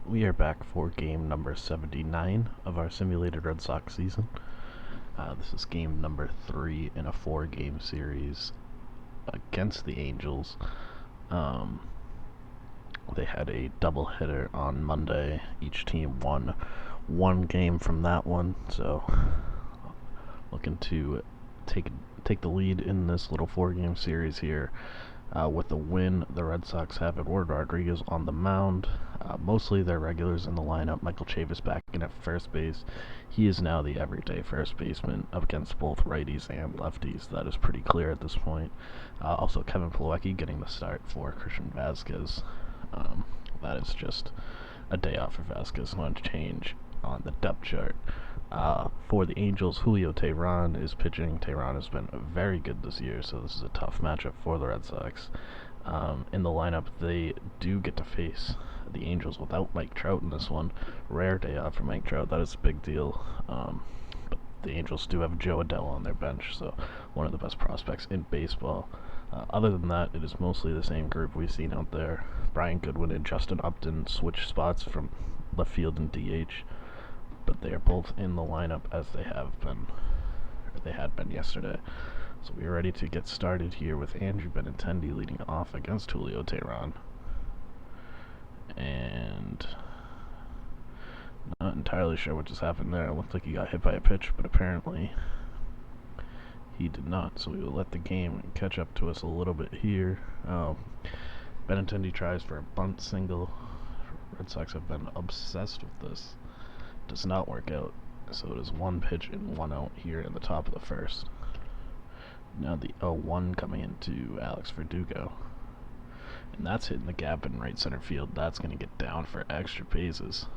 We are back for game number 79 of our simulated Red Sox season. This is game number 3 in a 4-game series against the Angels. They had a doubleheader on Monday. Each team won one game from that one, so looking to take the lead in this little 4-game series here. With a win, the Red Sox have Eduardo Rodriguez on the mound. Mostly their regulars in the lineup. Michael Chavis back in at first base. He is now the everyday first baseman up against both righties and lefties. That is pretty clear at this point. Also, Kevin Plawecki getting the start for Christian Vasquez. That is just a day off for Vasquez. Not a change on the depth chart. For the Angels, Julio Teheran is pitching. Teheran has been very good this year, so this is a tough matchup for the Red Sox. In the lineup, they do get to face the Angels without Mike Trout in this one. Rare day off for Mike Trout. That is a big deal. But the Angels do have Joe Adell on their bench, so one of the best prospects in baseball. Other than that, it is mostly the same group we've seen out there. Brian Goodwin and Justin Upton switch spots from left field and DH, but they are both in the lineup as they had been yesterday. So we are ready to get started here with Andrew Benintendi leading off against Julio Teheran. And not entirely sure what just happened there. It looked like he got hit by a pitch, but apparently he did not. So we will let the game catch up to us a little bit here. Benintendi tries for a bunt single. Red Sox have been obsessed with this. Does not work out. So it is 1 pitch and 1 out here in the top of the first. Now the 0-1 coming into Alex Verdugo. And that's hitting the gap in right center field. That's going to get down for extra bases.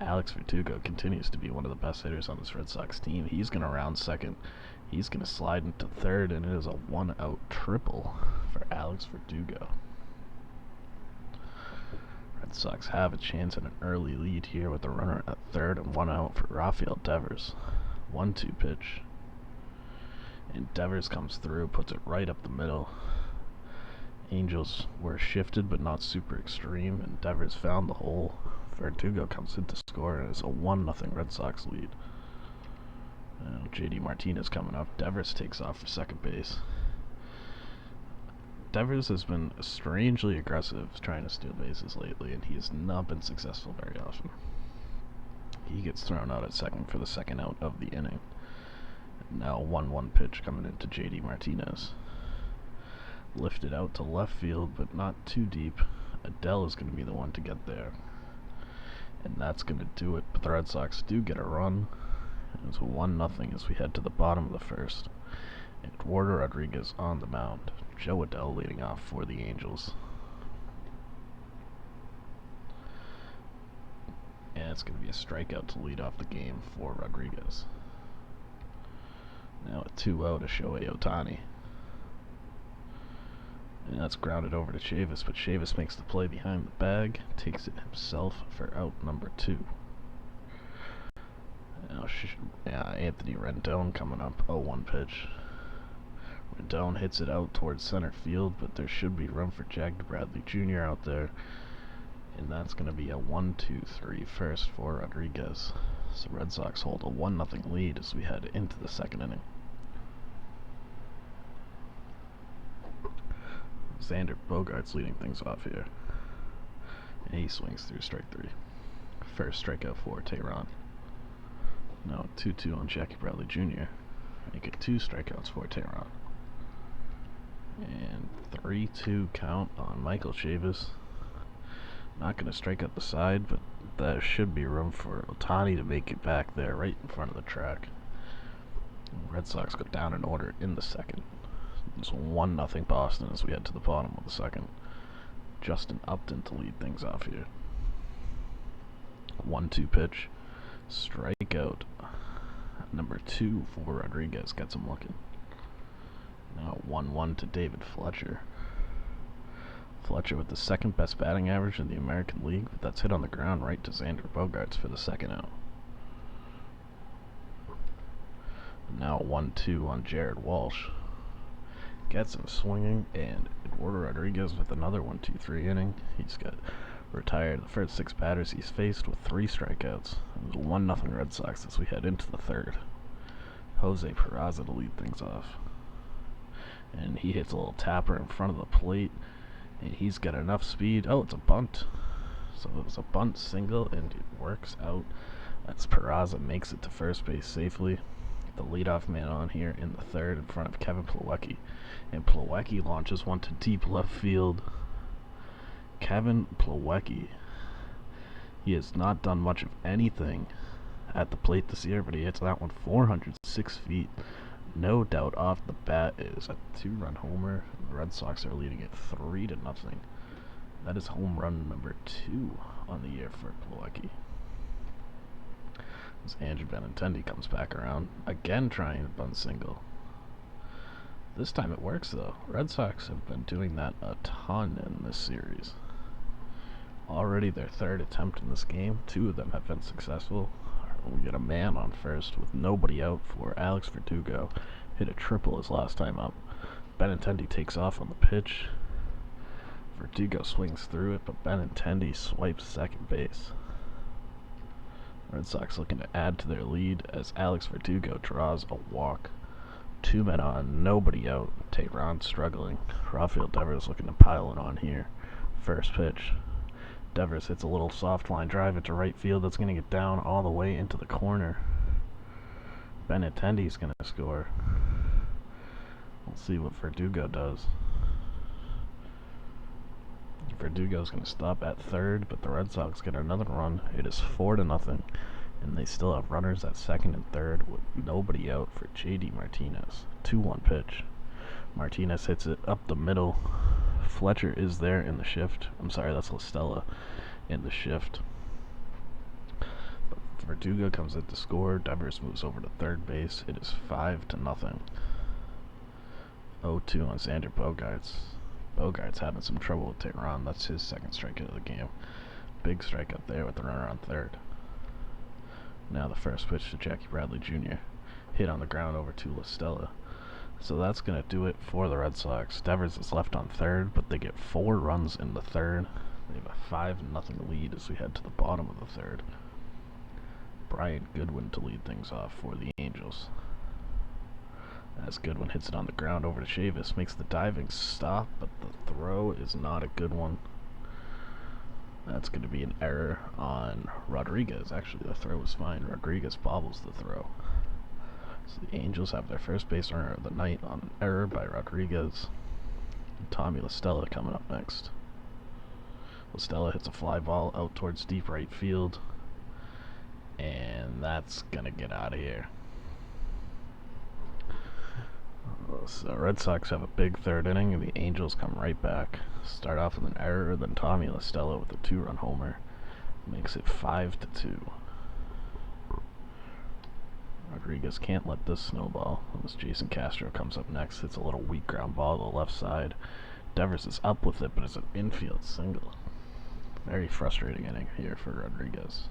Alex Verdugo continues to be one of the best hitters on this Red Sox team. He's going to round second. He's going to slide into third, and it is a 1-out triple for Alex Verdugo. Red Sox have a chance at an early lead here with a runner at third and 1 out for Rafael Devers. 1-2 pitch. And Devers comes through, puts it right up the middle. Angels were shifted but not super extreme, and Devers found the hole. Verdugo comes in to score, and it's a 1-0 Red Sox lead. Now JD Martinez coming up. Devers takes off for second base. Devers has been strangely aggressive trying to steal bases lately, and he has not been successful very often. He gets thrown out at second for the second out of the inning. Now 1-1 pitch coming into JD Martinez. Lifted out to left field, but not too deep. Adell is going to be the one to get there. And that's going to do it. But the Red Sox do get a run. It's 1-0 as we head to the bottom of the first. Eduardo Rodriguez on the mound. Joe Adell leading off for the Angels. And it's going to be a strikeout to lead off the game for Rodriguez. Now a 2-0 to Shohei Ohtani. And that's grounded over to Chavis, but Chavis makes the play behind the bag, takes it himself for out number 2. Now Anthony Rendon coming up, 0-1 pitch. Rendon hits it out towards center field, but there should be room for Jack Bradley Jr. out there. And that's going to be a 1-2-3 first for Rodriguez. So Red Sox hold a 1-0 lead as we head into the second inning. Xander Bogaerts leading things off here. And he swings through strike 3. First strikeout for Teheran. Now 2-2 on Jackie Bradley Jr. Make it 2 strikeouts for Teheran. And 3-2 count on Michael Chavis. Not going to strike out the side, but there should be room for Ohtani to make it back there right in front of the track. Red Sox go down in order in the second. It's 1-0 Boston as we head to the bottom of the second. Justin Upton to lead things off here. 1-2 pitch. Strikeout. Number 2 for Rodriguez. Gets him looking. Now 1-1 to David Fletcher. Fletcher with the second best batting average in the American League, but that's hit on the ground right to Xander Bogaerts for the second out. Now 1-2 on Jared Walsh. Gets him swinging, and Eduardo Rodriguez with another 1-2-3 inning. He's got retired the first 6 batters he's faced with 3 strikeouts. It was 1-0 Red Sox as we head into the third. Jose Peraza to lead things off. And he hits a little tapper in front of the plate, and he's got enough speed. Oh, it's a bunt. So it was a bunt single, and it works out as Peraza makes it to first base safely. The leadoff man on here in the third in front of Kevin Plawecki. And Plawecki launches one to deep left field. Kevin Plawecki. He has not done much of anything at the plate this year, but he hits that one 406 feet. No doubt off the bat it is a 2-run homer. The Red Sox are leading it 3-0. That is home run number 2 on the year for Plawecki. As Andrew Benintendi comes back around, again trying a bunt single. This time it works though. Red Sox have been doing that a ton in this series. Already their 3rd attempt in this game. 2 of them have been successful. We get a man on first with nobody out for Alex Verdugo. Hit a triple his last time up. Benintendi takes off on the pitch. Verdugo swings through it, but Benintendi swipes second base. Red Sox looking to add to their lead as Alex Verdugo draws a walk. 2 men on, nobody out. Tehran struggling. Rafael Devers looking to pile it on here. First pitch. Devers hits a little soft line drive into right field that's going to get down all the way into the corner. Benintendi's going to score. We'll see what Verdugo does. Verdugo's going to stop at third, but the Red Sox get another run. It is 4-0, and they still have runners at second and third with nobody out for J.D. Martinez. 2-1 pitch. Martinez hits it up the middle. Fletcher is there in the shift. I'm sorry, that's La Stella in the shift. But Verdugo comes in to score. Devers moves over to third base. It is 5-0. 0-2 on Xander Bogaerts. Bogaerts having some trouble with Tehran. That's his 2nd strikeout of the game. Big strikeout there with the runner on third. Now the first pitch to Jackie Bradley Jr. Hit on the ground over to La Stella. So that's going to do it for the Red Sox. Devers is left on third, but they get 4 runs in the third. They have a 5-0 lead as we head to the bottom of the third. Brian Goodwin to lead things off for the Angels. As Goodwin hits it on the ground over to Chavis, makes the diving stop, but the throw is not a good one. That's going to be an error on Rodriguez. Actually, the throw was fine. Rodriguez bobbles the throw. So the Angels have their first base runner of the night on an error by Rodriguez. And Tommy La Stella coming up next. La Stella hits a fly ball out towards deep right field. And that's going to get out of here. So Red Sox have a big third inning, and the Angels come right back. Start off with an error, then Tommy La Stella with a 2-run homer. Makes it 5-2. Rodriguez can't let this snowball. As Jason Castro comes up next, hits a little weak ground ball to the left side. Devers is up with it, but it's an infield single. Very frustrating inning here for Rodriguez.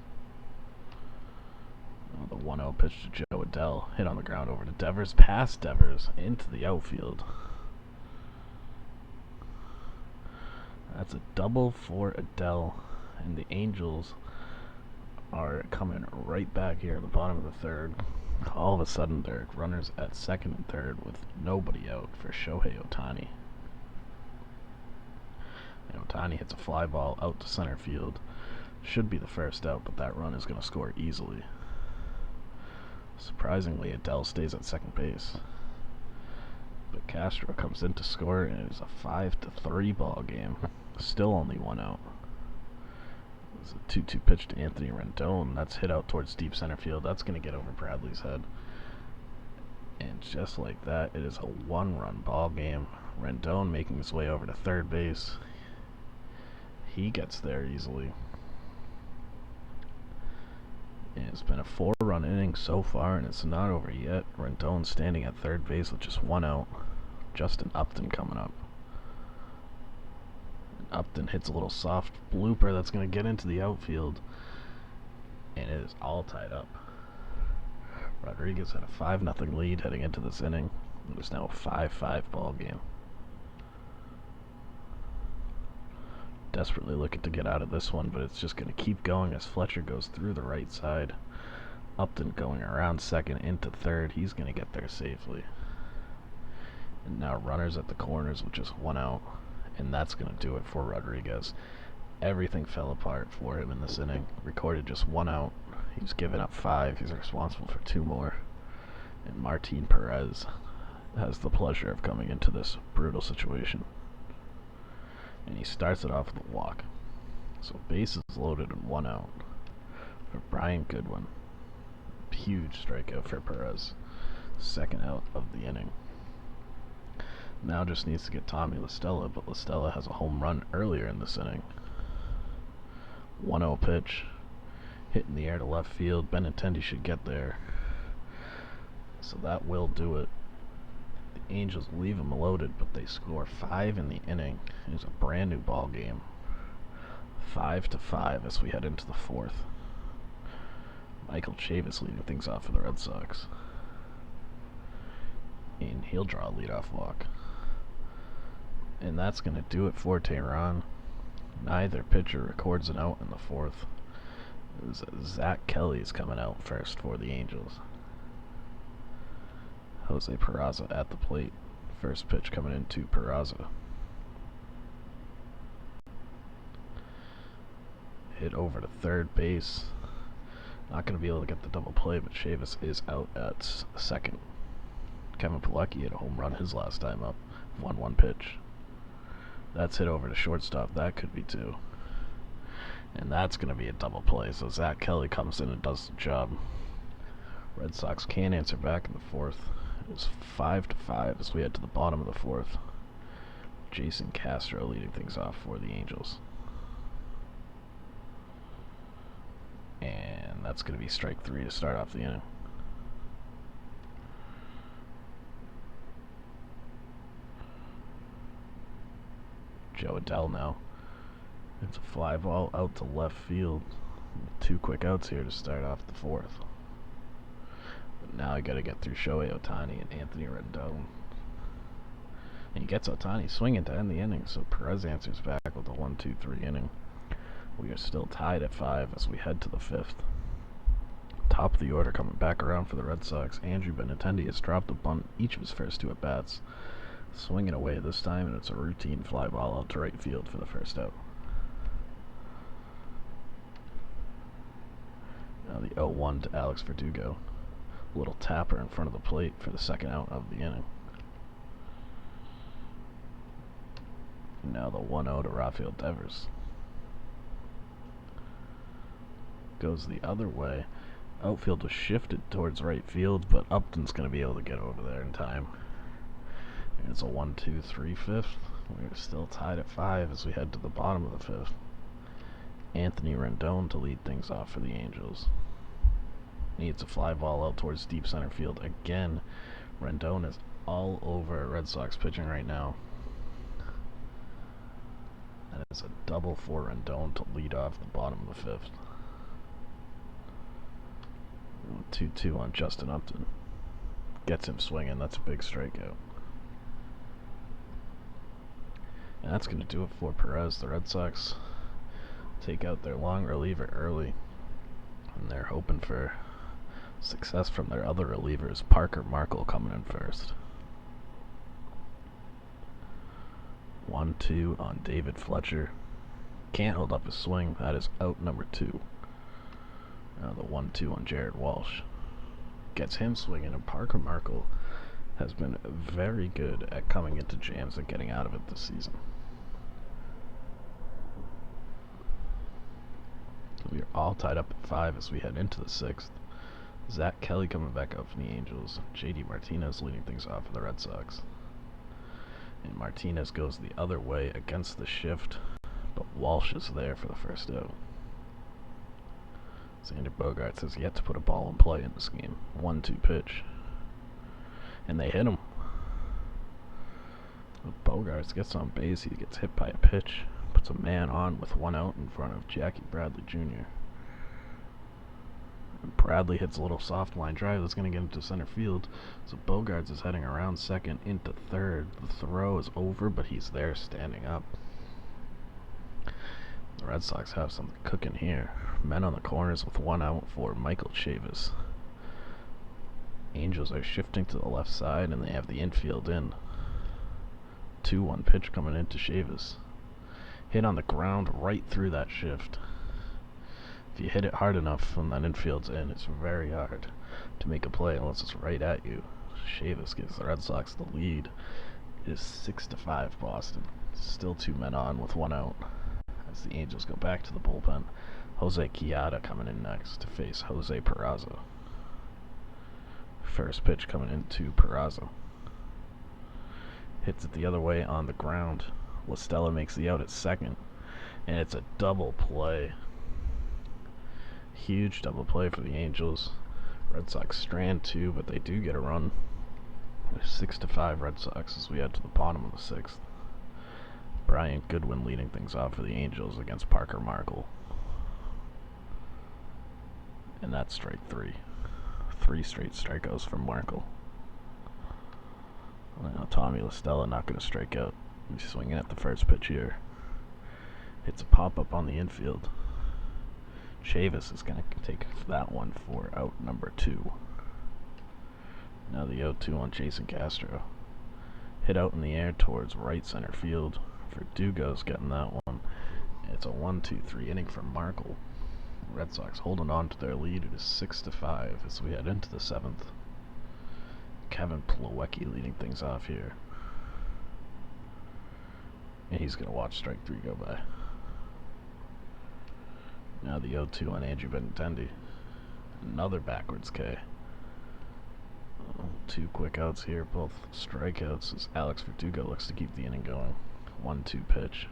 The 1-0 pitch to Joe Adell. Hit on the ground over to Devers. Past Devers into the outfield. That's a double for Adell. And the Angels are coming right back here at the bottom of the third. All of a sudden, there are runners at second and third with nobody out for Shohei Ohtani. And Ohtani hits a fly ball out to center field. Should be the first out, but that run is going to score easily. Surprisingly, Adell stays at second base. But Castro comes in to score, and it is a 5-3 ball game. Still only 1 out. It's a 2-2 pitch to Anthony Rendon. That's hit out towards deep center field. That's going to get over Bradley's head. And just like that, it is a 1-run ball game. Rendon making his way over to third base. He gets there easily. And it's been a 4-run inning so far, and it's not over yet. Rendon standing at third base with just 1 out. Justin Upton coming up. Upton hits a little soft blooper that's going to get into the outfield, and it is all tied up. Rodriguez had a 5-0 lead heading into this inning. It is now a 5-5 ball game. desperately looking to get out of this one, but it's just going to keep going as Fletcher goes through the right side. Upton going around second into third. He's going to get there safely. And now runners at the corners with just one out. And that's going to do it for Rodriguez. Everything fell apart for him in this inning. Recorded just one out. He's given up 5. He's responsible for 2 more. And Martin Perez has the pleasure of coming into this brutal situation. And he starts it off with a walk. So bases loaded and 1 out for Brian Goodwin. Huge strikeout for Perez. 2nd out of the inning. Now just needs to get Tommy La Stella, but La Stella has a home run earlier in this inning. 1-0 pitch. Hit in the air to left field. Benintendi should get there. So that will do it. The Angels leave them loaded, but they score 5 in the inning. It's a brand new ball game. 5-5 as we head into the 4th. Michael Chavis leading things off for the Red Sox. And he'll draw a leadoff walk. And that's going to do it for Tehran. Neither pitcher records an out in the 4th. Zach Kelly is coming out first for the Angels. Jose Peraza at the plate. First pitch coming into Peraza. Hit over to third base. Not going to be able to get the double play, but Chavis is out at second. Kevin Pilecki hit a home run his last time up. 1-1 pitch. That's hit over to shortstop. That could be 2. And that's going to be a double play. So Zach Kelly comes in and does the job. Red Sox can't answer back in the 4th. It's 5-5 as we head to the bottom of the 4th. Jason Castro leading things off for the Angels. And that's going to be strike 3 to start off the inning. Joe Adele now. It's a fly ball out to left field. 2 quick outs here to start off the 4th. But now I got to get through Shohei Ohtani and Anthony Rendon. And he gets Ohtani swinging to end the inning, so Perez answers back with a 1-2-3 inning. We are still tied at 5 as we head to the 5th. Top of the order coming back around for the Red Sox. Andrew Benintendi has dropped a bunt each of his first 2 at-bats. Swinging away this time, and it's a routine fly ball out to right field for the first out. Now the 0-1 to Alex Verdugo. A little tapper in front of the plate for the 2nd out of the inning. And now the 1-0 to Rafael Devers. Goes the other way. Outfield was shifted towards right field, but Upton's going to be able to get over there in time. And it's a 1-2-3 5th. We're still tied at 5 as we head to the bottom of the 5th. Anthony Rendon to lead things off for the Angels. Needs a fly ball out towards deep center field again. Rendon is all over Red Sox pitching right now. And it's a double for Rendon to lead off the bottom of the 5th. 2-2 on Justin Upton. Gets him swinging. That's a big strikeout. And that's going to do it for Perez. The Red Sox take out their long reliever early. And they're hoping for success from their other relievers. Parker Markle coming in first. 1-2 on David Fletcher. Can't hold up his swing. That is out number 2. Now the 1-2 on Jared Walsh. Gets him swinging, and Parker Markle has been very good at coming into jams and getting out of it this season. We are all tied up at 5 as we head into the 6th. Zach Kelly coming back up from the Angels. JD Martinez leading things off for the Red Sox. And Martinez goes the other way against the shift, but Walsh is there for the first out. Xander Bogaerts has yet to put a ball in play in this game. 1-2 pitch. And they hit him. But Bogaerts gets on base. He gets hit by a pitch. Puts a man on with 1 out in front of Jackie Bradley Jr. And Bradley hits a little soft line drive that's going to get him to center field. So Bogaerts is heading around second into third. The throw is over, but he's there standing up. The Red Sox have something cooking here. Men on the corners with one out for Michael Chavis. Angels are shifting to the left side and they have the infield in. 2-1 pitch coming into Chavis. Hit on the ground right through that shift. If you hit it hard enough when that infield's in, it's very hard to make a play unless it's right at you. Chavis gives the Red Sox the lead. It is 6-5 Boston. Still 2 men on with 1 out. As the Angels go back to the bullpen, Jose Quijada coming in next to face Jose Peraza. First pitch coming into Peraza. Hits it the other way on the ground. LaStella makes the out at second, and it's a double play. Huge double play for the Angels. Red Sox strand 2, but they do get a run. 6-5 Red Sox as we head to the bottom of the 6th. Brian Goodwin leading things off for the Angels against Parker Markle. And that's strike 3. 3 straight strikeouts from Markle. Now Tommy LaStella not going to strike out. He's swinging at the first pitch here. Hits a pop-up on the infield. Chavis is going to take that one for out number 2. Now the 0-2 on Jason Castro. Hit out in the air towards right center field. Verdugo's getting that one. It's a 1-2-3 inning for Markle. Red Sox holding on to their lead. It is 6-5 as we head into the 7th. Kevin Plawecki leading things off here. And he's going to watch strike 3 go by. Now the 0-2 on Andrew Benintendi. Another backwards K. 2 quick outs here, both strikeouts as Alex Verdugo looks to keep the inning going. 1-2 pitch.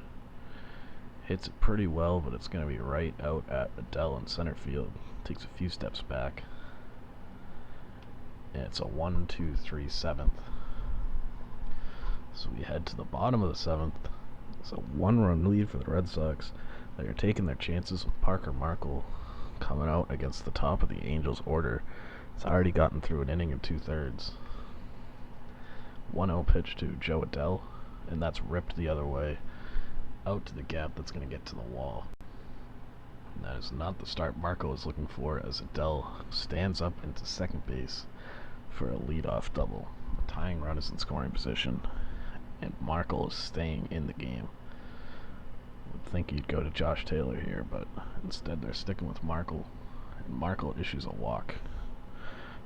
Hits it pretty well, but it's going to be right out at Adele in center field. Takes a few steps back. And it's a 1-2-3 7th. So we head to the bottom of the 7th. It's a 1-run lead for the Red Sox. They are taking their chances with Parker Markle coming out against the top of the Angels order. It's already gotten through an inning and 2/3. 1-0 pitch to Joe Adele, and that's ripped the other way out to the gap that's going to get to the wall. And that is not the start Markle is looking for as Adele stands up into second base for a leadoff double. The tying run is in scoring position, and Markle is staying in the game. Would think you'd go to Josh Taylor here, but instead they're sticking with Markle, and Markle issues a walk.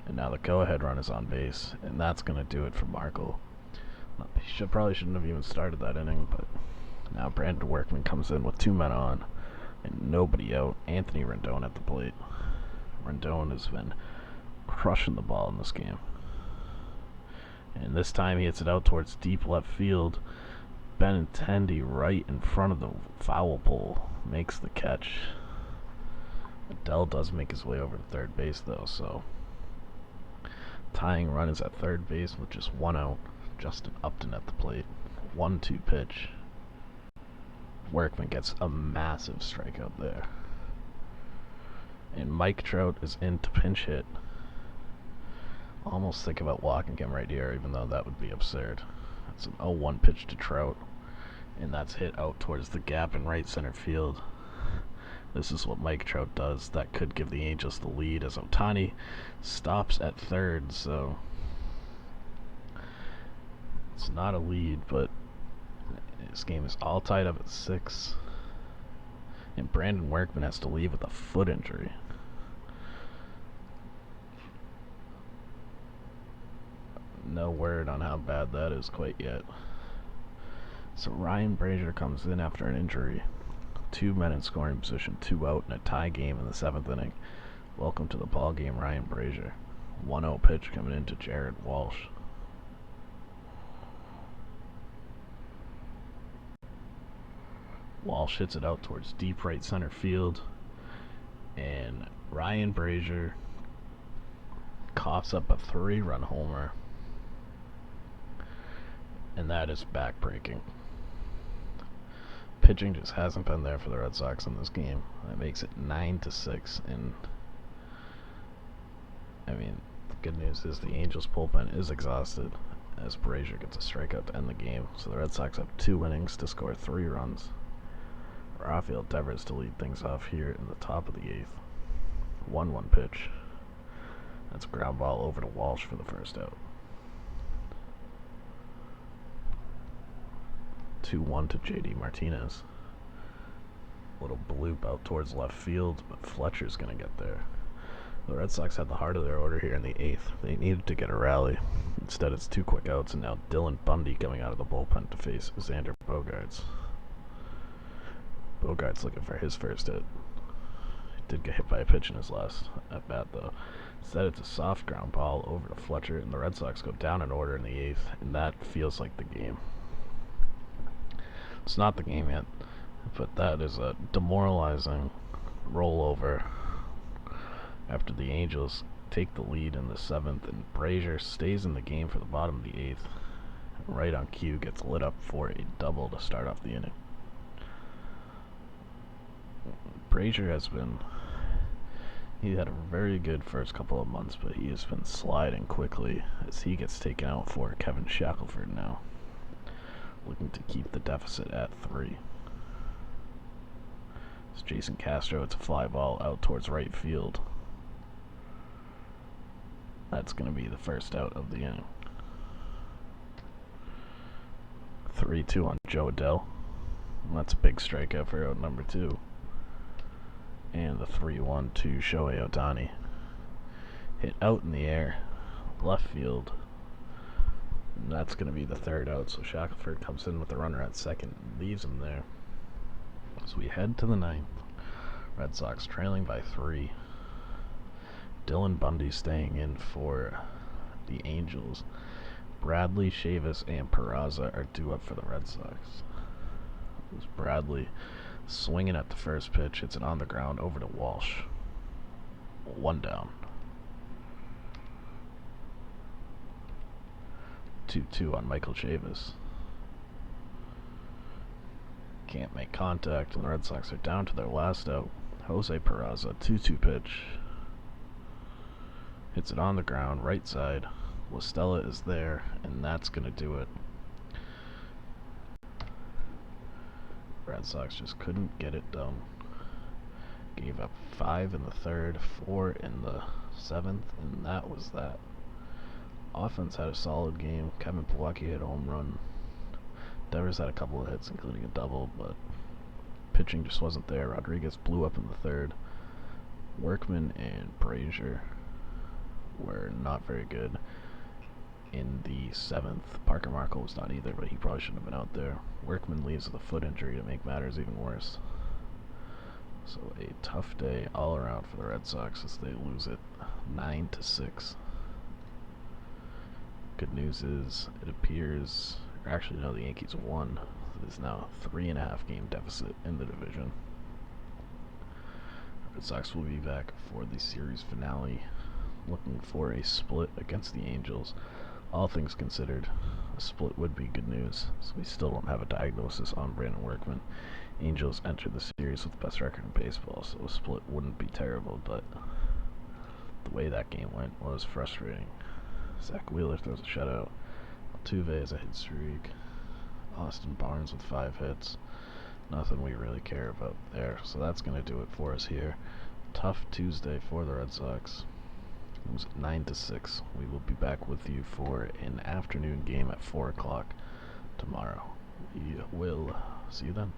And now the go-ahead run is on base, and that's going to do it for Markle. He probably shouldn't have even started that inning, but now Brandon Workman comes in with 2 men on and nobody out. Anthony Rendon at the plate. Rendon has been crushing the ball in this game. And this time he hits it out towards deep left field. Benintendi right in front of the foul pole makes the catch. Adele does make his way over to third base though, so tying run is at third base with just 1 out. Justin Upton at the plate. 1-2 pitch. Workman gets a massive strikeout there. And Mike Trout is in to pinch hit. Almost think about walking him right here, even though that would be absurd. It's an 0-1 pitch to Trout, and that's hit out towards the gap in right center field. This is what Mike Trout does. That could give the Angels the lead as Ohtani stops at third, so it's not a lead, but this game is all tied up at 6. And Brandon Workman has to leave with a foot injury. No word on how bad that is quite yet. So Ryan Brazier comes in after an injury. 2 men in scoring position, 2 out in a tie game in the 7th inning. Welcome to the ball game, Ryan Brazier. 1-0 pitch coming into Jared Walsh. Walsh hits it out towards deep right center field, and Ryan Brazier coughs up a 3-run homer, and that is backbreaking. Pitching just hasn't been there for the Red Sox in this game. That makes it 9-6, and I mean, the good news is the Angels bullpen is exhausted as Brazier gets a strikeout to end the game. So the Red Sox have 2 innings to score 3 runs. Rafael Devers to lead things off here in the top of the 8th. 1-1 pitch. That's a ground ball over to Walsh for the first out. 2-1 to J.D. Martinez. Little bloop out towards left field, but Fletcher's going to get there. The Red Sox had the heart of their order here in the 8th. They needed to get a rally. Instead, it's 2 quick outs, and now Dylan Bundy coming out of the bullpen to face Xander Bogaerts. Bogaerts looking for his first hit. He did get hit by a pitch in his last at bat, though. Instead, it's a soft ground ball over to Fletcher, and the Red Sox go down in order in the 8th, and that feels like the game. It's not the game yet, but that is a demoralizing rollover after the Angels take the lead in the 7th, and Brazier stays in the game for the bottom of the 8th. Right on cue, gets lit up for a double to start off the inning. Brazier he had a very good first couple of months, but he has been sliding quickly as he gets taken out for Kevin Shackelford now, looking to keep the deficit at 3. It's Jason Castro. It's a fly ball out towards right field. That's going to be the first out of the inning. 3-2 on Joe Adell. That's a big strikeout for out number 2. And the 3-1 to Shohei Ohtani. Hit out in the air, left field. And that's going to be the third out, so Shackelford comes in with the runner at second and leaves him there. So we head to the 9th. Red Sox trailing by 3. Dylan Bundy staying in for the Angels. Bradley, Chavis, and Peraza are due up for the Red Sox. It was Bradley swinging at the first pitch. Hits it on the ground over to Walsh. 1 down. 2-2 on Michael Chavis. Can't make contact, and the Red Sox are down to their last out. Jose Peraza, 2-2 pitch. Hits it on the ground, right side. La Stella is there, and that's going to do it. Red Sox just couldn't get it done. Gave up 5 in the 3rd, 4 in the 7th, and that was that. Offense had a solid game. Kevin Plawecki hit a home run. Devers had a couple of hits, including a double, but pitching just wasn't there. Rodriguez blew up in the 3rd. Workman and Brazier were not very good. In the 7th, Parker Markle was not either, but he probably shouldn't have been out there. Workman leaves with a foot injury to make matters even worse. So a tough day all around for the Red Sox as they lose it 9-6. Good news is it appears, or actually no, the Yankees won. It is now a 3.5 game deficit in the division. Red Sox will be back for the series finale, looking for a split against the Angels. All things considered, a split would be good news, so we still don't have a diagnosis on Brandon Workman. Angels enter the series with the best record in baseball, so a split wouldn't be terrible, but the way that game went was frustrating. Zach Wheeler throws a shutout. Altuve has a hit streak. Austin Barnes with 5 hits. Nothing we really care about there, so that's going to do it for us here. Tough Tuesday for the Red Sox. It was 9-6. We will be back with you for an afternoon game at 4 o'clock tomorrow. We will see you then.